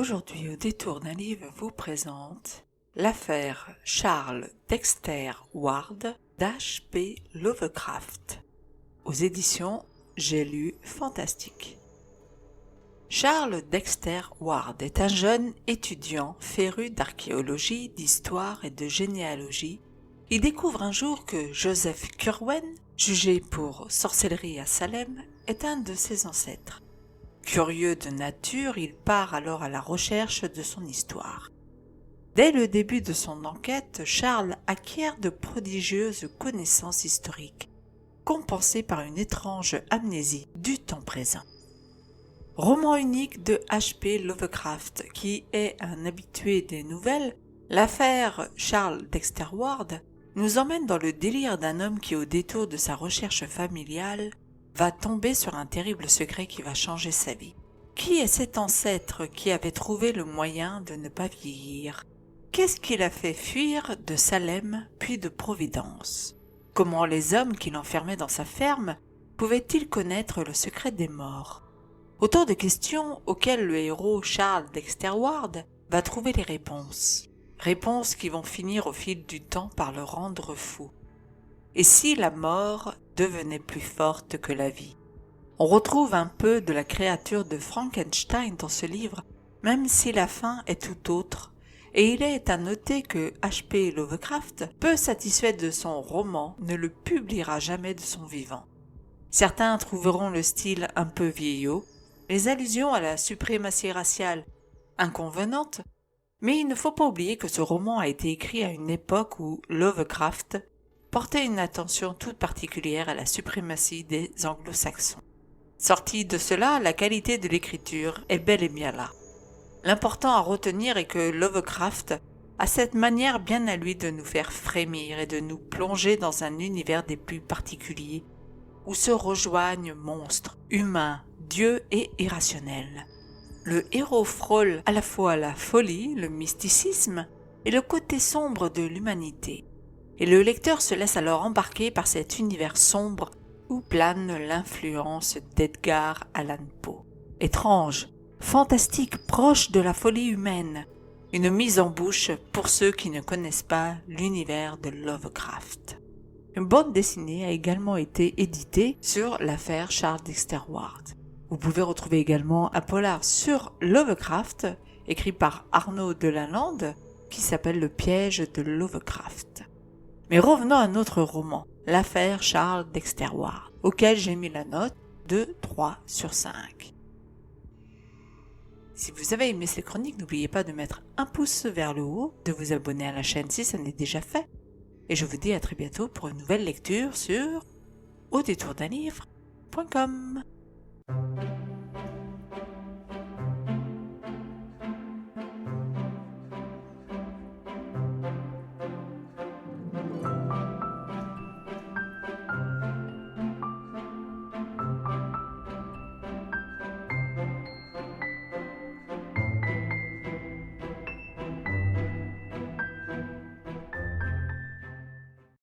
Aujourd'hui, au détour d'un livre, vous présente l'affaire Charles Dexter Ward d'H.P. Lovecraft, aux éditions J'ai lu Fantastique. Charles Dexter Ward est un jeune étudiant féru d'archéologie, d'histoire et de généalogie. Il découvre un jour que Joseph Curwen, jugé pour sorcellerie à Salem, est un de ses ancêtres. Curieux de nature, il part alors à la recherche de son histoire. Dès le début de son enquête, Charles acquiert de prodigieuses connaissances historiques, compensées par une étrange amnésie du temps présent. Roman unique de H.P. Lovecraft, qui est un habitué des nouvelles, l'affaire Charles Dexter Ward nous emmène dans le délire d'un homme qui, au détour de sa recherche familiale, va tomber sur un terrible secret qui va changer sa vie. Qui est cet ancêtre qui avait trouvé le moyen de ne pas vieillir? Qu'est-ce qui l'a fait fuir de Salem puis de Providence? Comment les hommes qui l'enfermaient dans sa ferme pouvaient-ils connaître le secret des morts? Autant de questions auxquelles le héros Charles Dexter Ward va trouver les réponses. Réponses qui vont finir au fil du temps par le rendre fou. Et si la mort devenait plus forte que la vie? On retrouve un peu de la créature de Frankenstein dans ce livre, même si la fin est tout autre, et il est à noter que H.P. Lovecraft, peu satisfait de son roman, ne le publiera jamais de son vivant. Certains trouveront le style un peu vieillot, les allusions à la suprématie raciale inconvenantes, mais il ne faut pas oublier que ce roman a été écrit à une époque où Lovecraft portait une attention toute particulière à la suprématie des anglo-saxons. Sorti de cela, la qualité de l'écriture est bel et bien là. L'important à retenir est que Lovecraft a cette manière bien à lui de nous faire frémir et de nous plonger dans un univers des plus particuliers, où se rejoignent monstres, humains, dieux et irrationnels. Le héros frôle à la fois la folie, le mysticisme et le côté sombre de l'humanité. Et le lecteur se laisse alors embarquer par cet univers sombre où plane l'influence d'Edgar Allan Poe. Étrange, fantastique, proche de la folie humaine, une mise en bouche pour ceux qui ne connaissent pas l'univers de Lovecraft. Une bande dessinée a également été éditée sur l'affaire Charles Dexter Ward. Vous pouvez retrouver également un polar sur Lovecraft, écrit par Arnaud Delalande, qui s'appelle Le piège de Lovecraft. Mais revenons à notre roman, l'affaire Charles Dexter Ward, auquel j'ai mis la note de 3 sur 5. Si vous avez aimé ces chroniques, n'oubliez pas de mettre un pouce vers le haut, de vous abonner à la chaîne si ça n'est déjà fait. Et je vous dis à très bientôt pour une nouvelle lecture sur audétourdunlivre.com.